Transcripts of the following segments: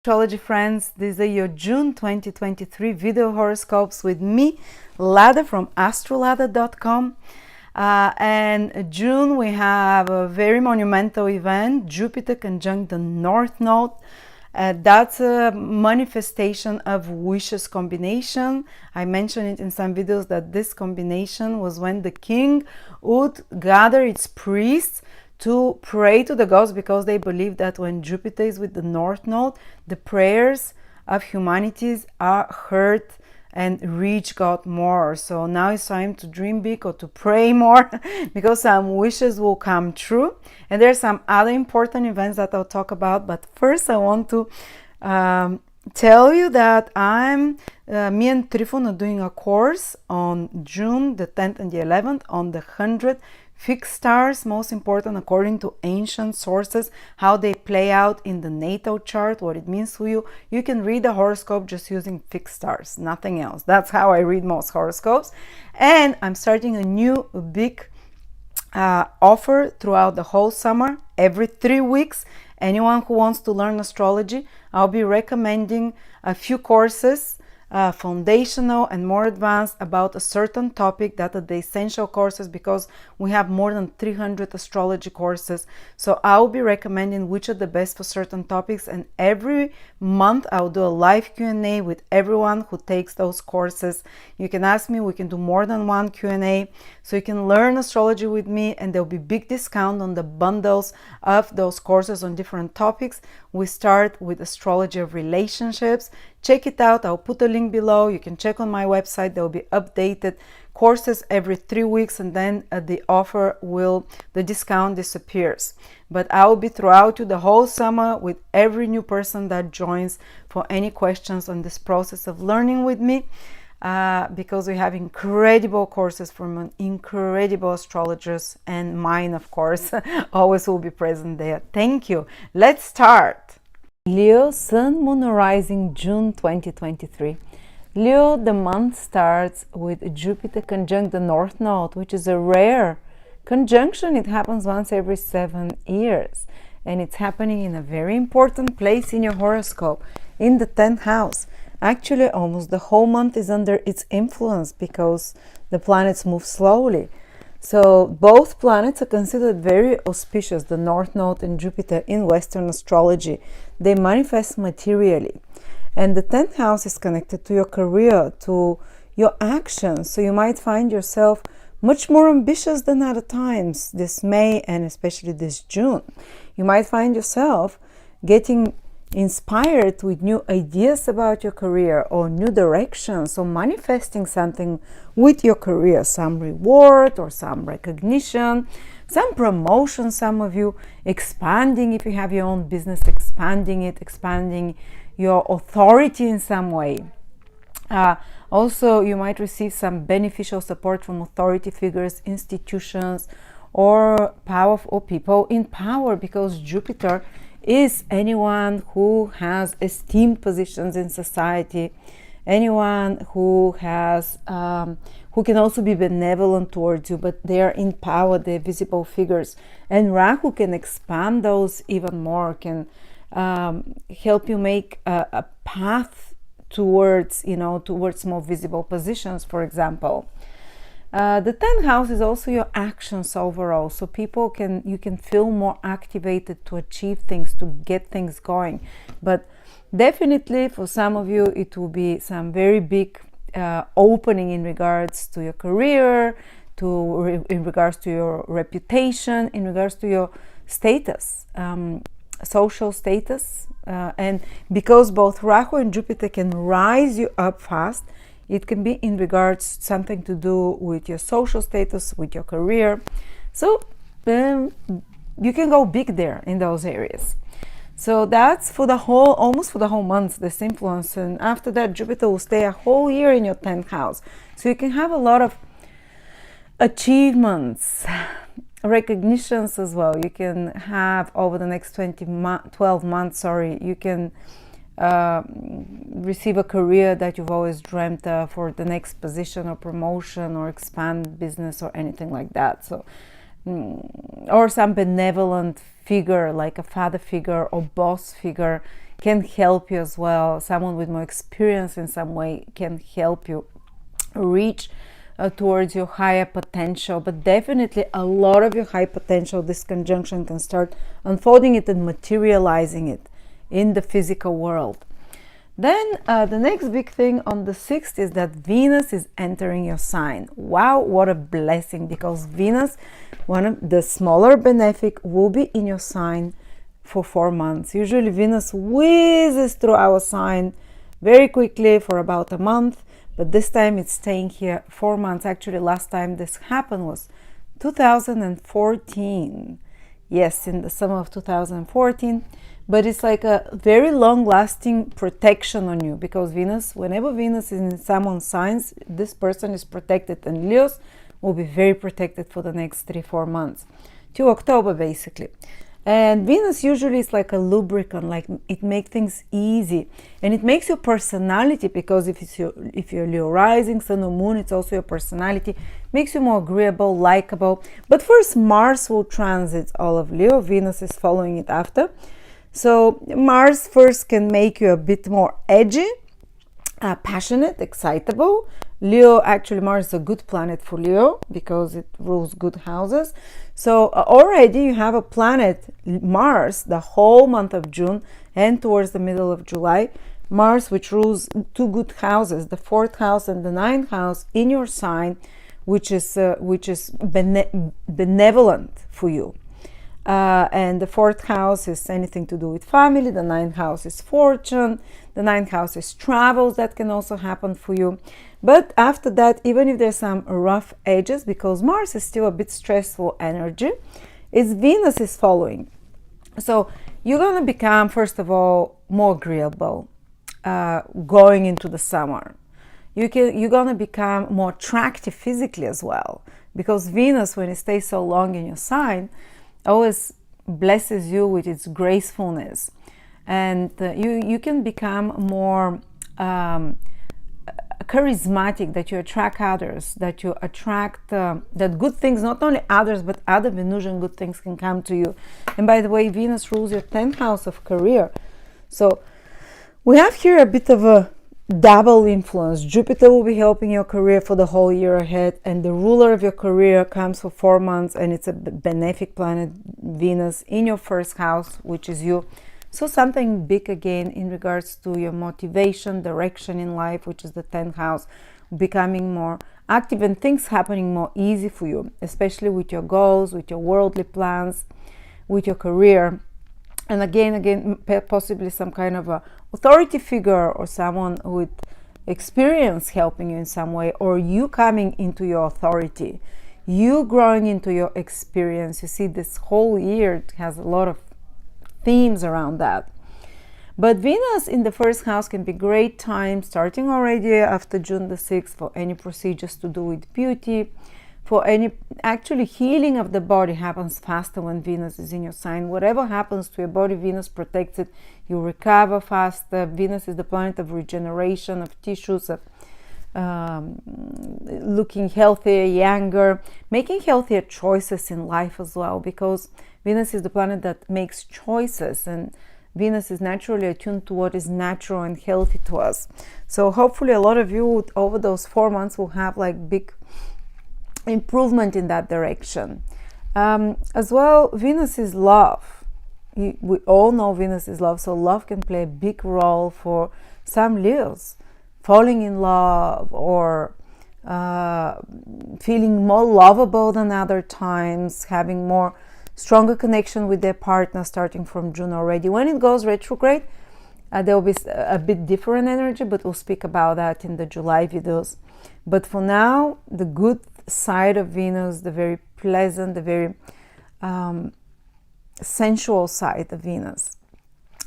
Astrology friends, these are your June 2023 video horoscopes with me, Lada from Astrolada.com. And June we have a very monumental event, Jupiter conjunct the North Node. That's a manifestation of wishes combination. I mentioned it in some videos that this combination was when the king would gather its priests to pray to the gods, because they believe that when Jupiter is with the North Node, the prayers of humanities are heard and reach God more. So now it's time to dream big or to pray more because some wishes will come true. And there's some other important events that I'll talk about. But first I want to tell you that me and Trifon are doing a course on June the 10th and the 11th on the 100 fixed stars, most important according to ancient sources, how they play out in the natal chart, what it means to you. You can read the horoscope just using fixed stars, nothing else. That's how I read most horoscopes. And I'm starting a new big offer throughout the whole summer, every 3 weeks. Anyone who wants to learn astrology, I'll be recommending a few courses, foundational and more advanced, about a certain topic that are the essential courses, because we have more than 300 astrology courses. So I'll be recommending which are the best for certain topics, and every month I'll do a live Q&A with everyone who takes those courses. You can ask me, we can do more than one Q&A, so you can learn astrology with me, and there'll be big discount on the bundles of those courses on different topics. We start with astrology of relationships. Check it out. I'll put a link below. You can check on my website. There will be updated courses every 3 weeks, and then the discount disappears. But I will be throughout you the whole summer with every new person that joins for any questions on this process of learning with me, because we have incredible courses from incredible astrologers, and mine, of course, always will be present there. Thank you. Let's start. Leo, Sun, Moon, Rising, June 2023. Leo, the month starts with Jupiter conjunct the North Node, which is a rare conjunction. It happens once every 7 years, and it's happening in a very important place in your horoscope, in the 10th house. Actually, almost the whole month is under its influence because the planets move slowly. So both planets are considered very auspicious, the North Node and Jupiter, in Western astrology. They manifest materially. And the 10th house is connected to your career, to your actions. So you might find yourself much more ambitious than other times this May and especially this June. You might find yourself getting inspired with new ideas about your career or new directions, or manifesting something with your career, some reward or some recognition, some promotion, some of you expanding, if you have your own business, expanding your authority in some way. Also, you might receive some beneficial support from authority figures, institutions, or powerful people in power, because Jupiter is anyone who has esteemed positions in society, anyone who has who can also be benevolent towards you, but they are in power, they're visible figures. And Rahu can expand those even more, can help you make a path towards more visible positions, for example. The 10th house is also your actions overall, so you can feel more activated to achieve things, to get things going. But definitely for some of you it will be some very big opening in regards to your career, in regards to your reputation, in regards to your status, social status, and because both Rahu and Jupiter can rise you up fast, it can be in regards something to do with your social status, with your career. So you can go big there in those areas. So that's for almost for the whole month, this influence. And after that, Jupiter will stay a whole year in your 10th house. So you can have a lot of achievements, recognitions as well. You can have over the next 12 months, you can receive a career that you've always dreamt of, for the next position or promotion or expand business or anything like that. So or some benevolent figure like a father figure or boss figure can help you as well. Someone with more experience in some way can help you reach towards your higher potential. But definitely a lot of your high potential, this conjunction can start unfolding it and materializing it in the physical world. Then the next big thing on the 6th is that Venus is entering your sign. Wow, what a blessing, because Venus, one of the smaller benefic, will be in your sign for 4 months. Usually Venus whizzes through our sign very quickly for about a month, but this time it's staying here 4 months. Actually, last time this happened was 2014. Yes, in the summer of 2014. But it's like a very long-lasting protection on you, because Venus, whenever Venus is in someone's signs, this person is protected, and Leos will be very protected for the next 3-4 months, to October basically. And Venus usually is like a lubricant, like it makes things easy, and it makes your personality, because if you're Leo rising, Sun or Moon, it's also your personality, makes you more agreeable, likable. But first, Mars will transit all of Leo. Venus is following it after. So Mars first can make you a bit more edgy, passionate, excitable. Leo, actually Mars is a good planet for Leo because it rules good houses. So already you have a planet, Mars, the whole month of June and towards the middle of July. Mars, which rules 2 good houses, the 4th house and the 9th house in your sign, which is benevolent for you. And the 4th house is anything to do with family. The 9th house is fortune. The 9th house is travels that can also happen for you. But after that, even if there's some rough edges, because Mars is still a bit stressful energy, it's Venus is following. So you're going to become, first of all, more agreeable going into the summer. You're going to become more attractive physically as well, because Venus, when it stays so long in your sign, always blesses you with its gracefulness, and you can become more charismatic, that you attract others, that you attract that good things, not only others but other Venusian good things can come to you. And by the way, Venus rules your 10th house of career, so we have here a bit of a double influence. Jupiter will be helping your career for the whole year ahead, and the ruler of your career comes for 4 months, and it's a benefic planet, Venus, in your 1st house, which is you. So something big again in regards to your motivation, direction in life, which is the 10th house, becoming more active and things happening more easy for you, especially with your goals, with your worldly plans, with your career. And again, possibly some kind of a authority figure or someone with experience helping you in some way, or you coming into your authority, you growing into your experience. You see, this whole year has a lot of themes around that. But Venus in the 1st house can be great time, starting already after June the 6th, for any procedures to do with beauty. For any actually healing of the body happens faster when Venus is in your sign. Whatever happens to your body, Venus protects it. You recover faster. Venus is the planet of regeneration, of tissues, of looking healthier, younger, making healthier choices in life as well, because Venus is the planet that makes choices, and Venus is naturally attuned to what is natural and healthy to us. So hopefully a lot of you over those 4 months will have like big improvement in that direction. As well, Venus is love. We all know Venus is love, so love can play a big role for some Leos, falling in love or feeling more lovable than other times, having more stronger connection with their partner starting from June already. When it goes retrograde, there will be a bit different energy, but we'll speak about that in the July videos. But for now, the good side of Venus, the very pleasant, the very sensual side of Venus.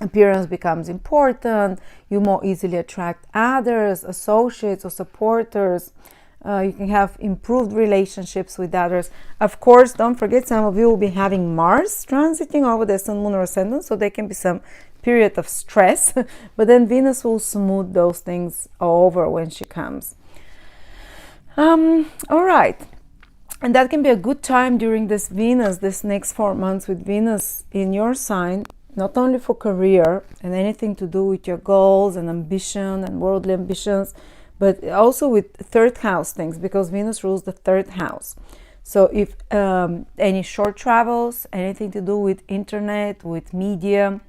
Appearance becomes important. You more easily attract others, associates or supporters. You can have improved relationships with others. Of course, don't forget, some of you will be having Mars transiting over the Sun, Moon or Ascendant, so there can be some period of stress, but then Venus will smooth those things over when she comes. All right, and that can be a good time during this next 4 months with Venus in your sign, not only for career and anything to do with your goals and ambition and worldly ambitions, but also with third house things, because Venus rules the third house. So if any short travels, anything to do with internet, with media,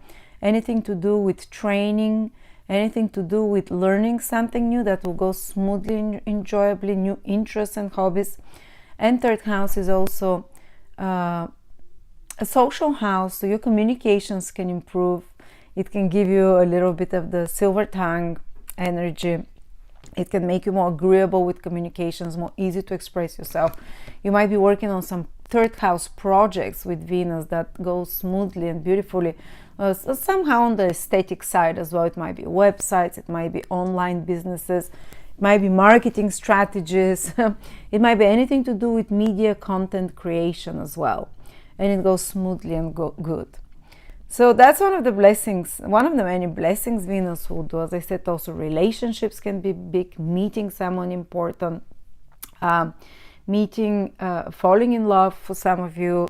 anything to do with training, anything to do with learning something new that will go smoothly and enjoyably, new interests and hobbies. And third house is also a social house, so your communications can improve. It can give you a little bit of the silver tongue energy. It can make you more agreeable with communications, more easy to express yourself. You might be working on some third house projects with Venus that go smoothly and beautifully. So somehow on the aesthetic side as well. It might be websites, it might be online businesses, it might be marketing strategies. It might be anything to do with media content creation as well. And it goes smoothly and good. So that's one of the blessings, one of the many blessings Venus will do. As I said, also relationships can be big, meeting someone important, falling in love for some of you,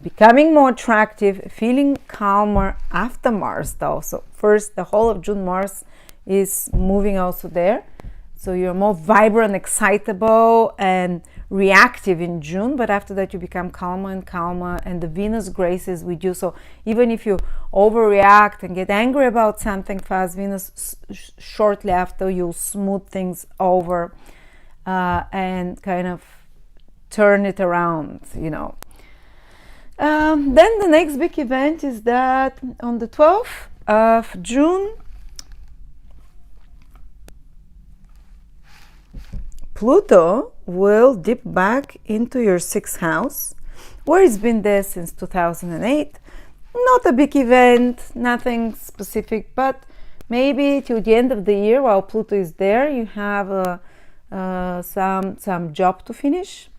becoming more attractive, feeling calmer after Mars though. So first, the whole of June, Mars is moving also there. So you're more vibrant, excitable, and reactive in June, but after that you become calmer and calmer, and the Venus graces with you. So even if you overreact and get angry about something fast, Venus shortly after you'll smooth things over and kind of turn it around, you know. Then the next big event is that on the 12th of June, Pluto will dip back into your 6th house, where it's been there since 2008. Not a big event, nothing specific, but maybe till the end of the year, while Pluto is there, you have some job to finish,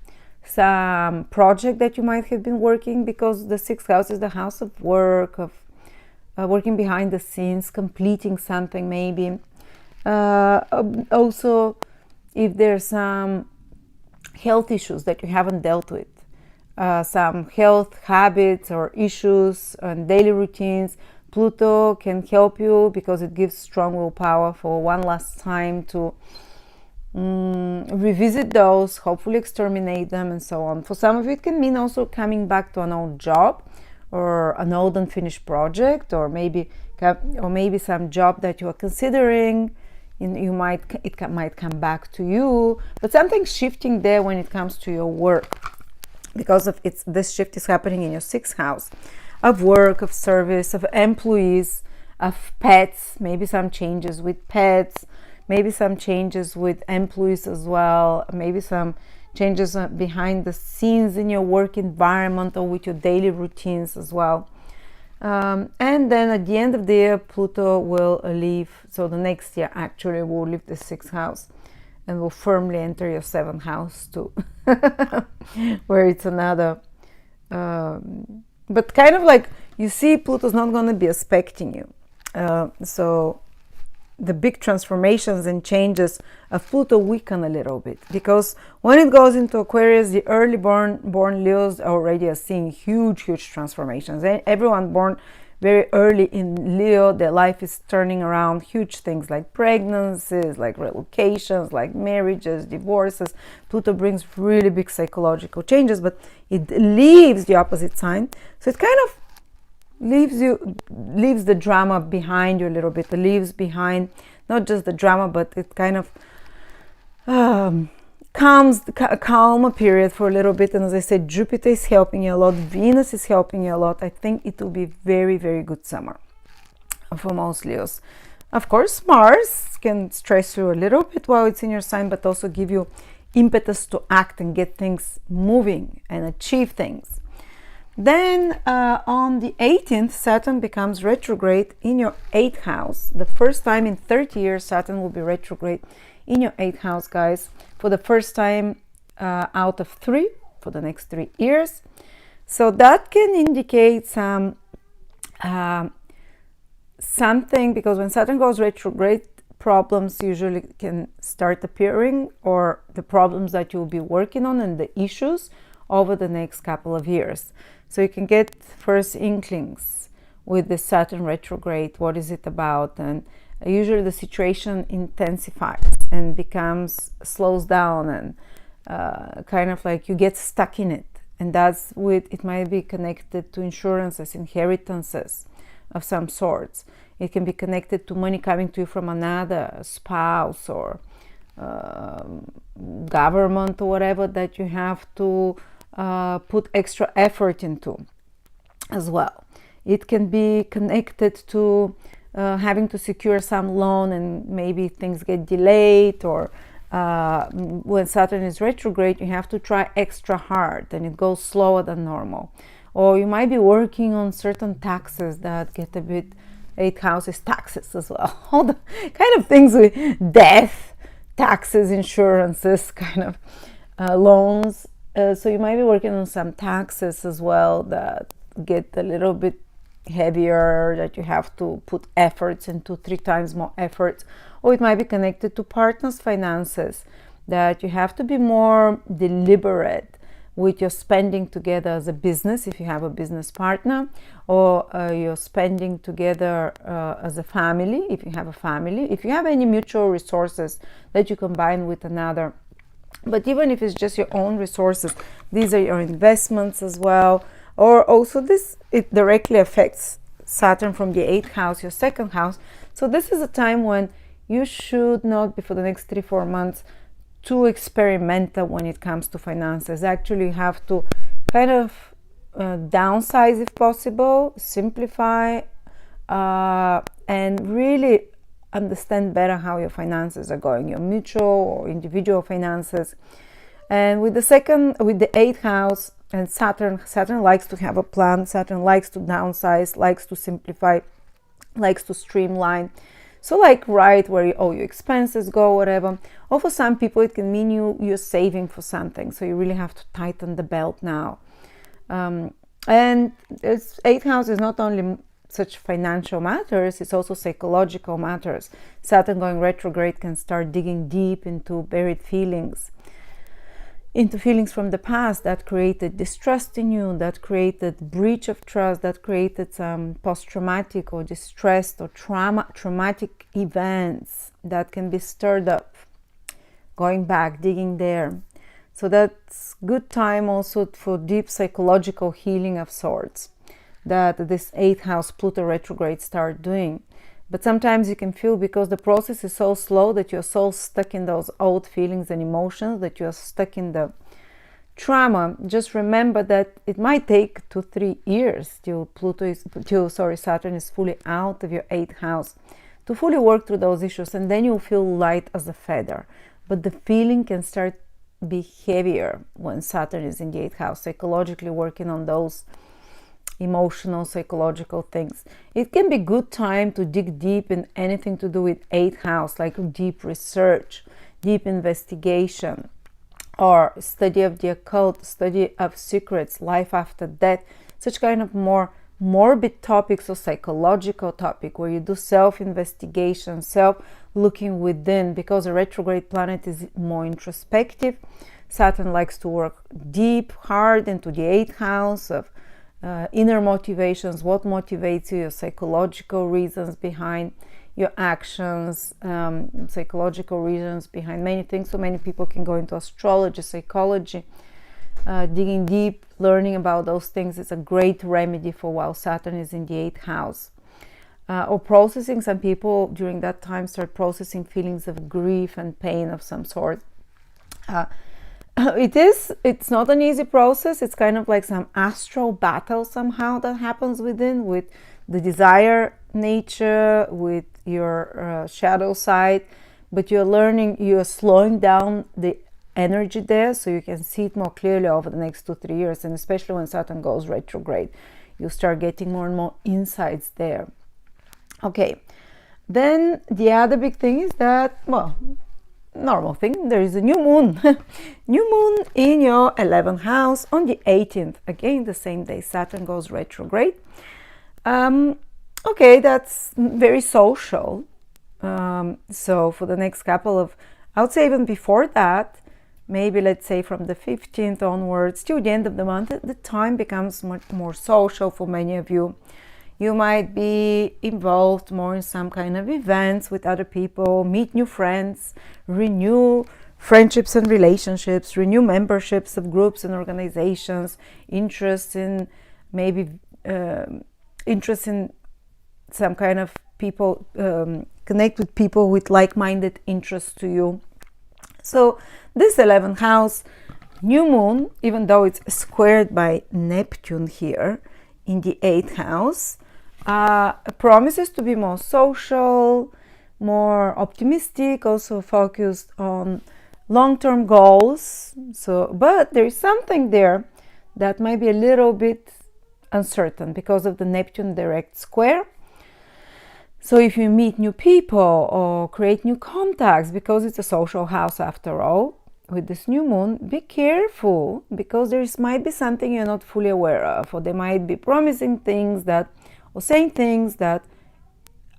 some project that you might have been working, because the 6th house is the house of work, of working behind the scenes, completing something maybe. Also, if there's some health issues that you haven't dealt with, some health habits or issues and daily routines, Pluto can help you because it gives strong willpower for one last time to revisit those, hopefully exterminate them, and so on. For some of you, it can mean also coming back to an old job or an old unfinished project, or maybe some job that you are considering. It might come back to you, but something's shifting there when it comes to your work, because of this shift is happening in your 6th house of work, of service, of employees, of pets. Maybe some changes with pets, maybe some changes with employees as well, maybe some changes behind the scenes in your work environment or with your daily routines as well. And then at the end of the year, Pluto will leave. So the next year actually will leave the 6th house and will firmly enter your 7th house too, where it's another but kind of like, you see, Pluto's not going to be expecting you. So the big transformations and changes of Pluto weaken a little bit, because when it goes into Aquarius, the early born Leos already are seeing huge transformations. Everyone born very early in Leo, their life is turning around. Huge things like pregnancies, like relocations, like marriages, divorces. Pluto brings really big psychological changes, but it leaves the opposite sign, so it kind of leaves the drama behind you a little bit. It leaves behind not just the drama, but it kind of calm a period for a little bit. And as I said, Jupiter is helping you a lot, Venus is helping you a lot. I think it will be very, very good summer for most Leos. Of course, Mars can stress you a little bit while it's in your sign, but also give you impetus to act and get things moving and achieve things. Then on the 18th, Saturn becomes retrograde in your 8th house. The first time in 30 years, Saturn will be retrograde in your 8th house, guys, for the first time out of 3 for the next 3 years. So that can indicate some something, because when Saturn goes retrograde, problems usually can start appearing, or the problems that you'll be working on and the issues over the next couple of years. So you can get first inklings with the Saturn retrograde. What is it about? And usually the situation intensifies and slows down, and kind of like you get stuck in it. And that's it might be connected to insurances, inheritances of some sorts. It can be connected to money coming to you from another spouse or government or whatever, that you have to put extra effort into as well. It can be connected to having to secure some loan, and maybe things get delayed, or when Saturn is retrograde, you have to try extra hard and it goes slower than normal. Or you might be working on certain taxes that get a bit, 8th house is taxes as well. All the kind of things with death, taxes, insurances, kind of loans. So you might be working on some taxes as well that get a little bit heavier, that you have to put efforts into, 3 times more efforts. Or it might be connected to partners' finances, that you have to be more deliberate with your spending together as a business, if you have a business partner, or you're spending together as a family, if you have a family, if you have any mutual resources that you combine with another. But even if it's just your own resources, these are your investments as well. Or also it directly affects Saturn from the 8th house, your 2nd house. So this is a time when you should not be, for the next 3-4 months, too experimental when it comes to finances. Actually, you have to kind of downsize if possible, simplify, and really understand better how your finances are going, your mutual or individual finances. And with the 8th house and Saturn likes to have a plan. Saturn likes to downsize, likes to simplify, likes to streamline. So like right where all your expenses go, whatever. Or for some people it can mean you're saving for something, so you really have to tighten the belt now. And 8th house is not only such financial matters, it's also psychological matters. Saturn going retrograde can start digging deep into buried feelings, into feelings from the past that created distrust in you, that created breach of trust, that created some post-traumatic or distressed or traumatic events that can be stirred up. Going back, digging there. So that's good time also for deep psychological healing of sorts, that this 8th house Pluto retrograde start doing. But sometimes you can feel, because the process is so slow, that you're so stuck in those old feelings and emotions, that you're stuck in the trauma. Just remember that it might take 2-3 years till Saturn is fully out of your 8th house to fully work through those issues, and then you'll feel light as a feather. But the feeling can start be heavier when Saturn is in the 8th house, psychologically working on those emotional, psychological things. It can be good time to dig deep in anything to do with 8th house, like deep research, deep investigation, or study of the occult, study of secrets, life after death, such kind of more morbid topics or psychological topic where you do self-investigation, self-looking within, because a retrograde planet is more introspective. Saturn likes to work deep, hard into the 8th house of inner motivations, what motivates you, your psychological reasons behind your actions, psychological reasons behind many things. So many people can go into astrology, psychology, digging deep, learning about those things. It's a great remedy for while Saturn is in the 8th house. Or processing, some people during that time start processing feelings of grief and pain of some sort. It's not an easy process. It's kind of like some astral battle somehow that happens within, with the desire nature, with your shadow side, but you're slowing down the energy there so you can see it more clearly over the next 2-3 years. And especially when Saturn goes retrograde, you start getting more and more insights there. Okay, then the other big thing is that, well, normal thing, there is a new moon new moon in your 11th house on the 18th, again the same day Saturn goes retrograde. Okay, that's very social. So for the next couple of, I would say even before that, maybe let's say from the 15th onwards till the end of the month, the time becomes much more social for many of you. You might be involved more in some kind of events with other people, meet new friends, renew friendships and relationships, renew memberships of groups and organizations, interest in maybe interest in some kind of people, connect with people with like-minded interests to you. So this 11th house, new moon, even though it's squared by Neptune here in the 8th house, promises to be more social, more optimistic, also focused on long-term goals. So, but there is something there that might be a little bit uncertain because of the Neptune direct square. So if you meet new people or create new contacts, because it's a social house after all, with this new moon, be careful, because might be something you're not fully aware of, or they might be promising things that, or saying things that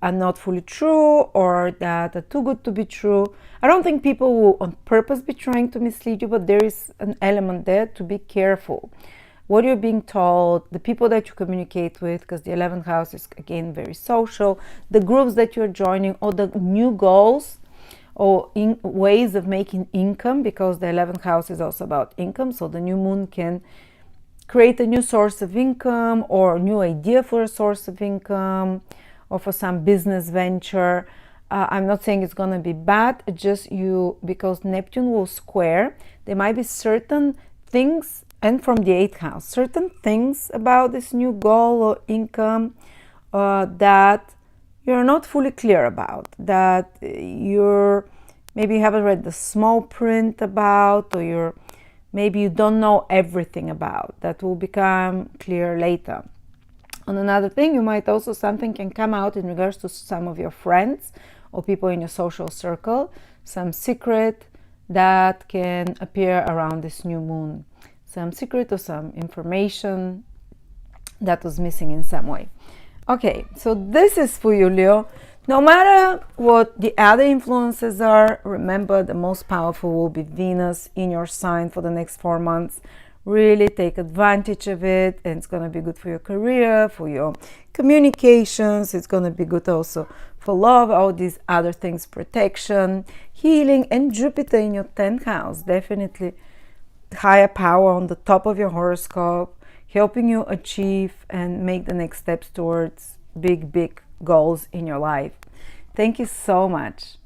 are not fully true, or that are too good to be true. I don't think people will on purpose be trying to mislead you, but there is an element there to be careful. What you're being told, the people that you communicate with, because the 11th house is again very social, the groups that you're joining, or the new goals or in ways of making income, because the 11th house is also about income. So the new moon can create a new source of income, or a new idea for a source of income, or for some business venture. I'm not saying it's going to be bad, just because Neptune will square, there might be certain things, and from the 8th house, certain things about this new goal or income that you're not fully clear about, that maybe you haven't read the small print about, or maybe you don't know everything about, that will become clear later. And another thing, you might also, something can come out in regards to some of your friends or people in your social circle, some secret that can appear around this new moon, some secret or some information that was missing in some way. Okay, so this is for you, Leo. No matter what the other influences are, remember the most powerful will be Venus in your sign for the next 4 months. Really take advantage of it, and it's going to be good for your career, for your communications. It's going to be good also for love, all these other things, protection, healing, and Jupiter in your 10th house. Definitely higher power on the top of your horoscope, helping you achieve and make the next steps towards big goals in your life. Thank you so much.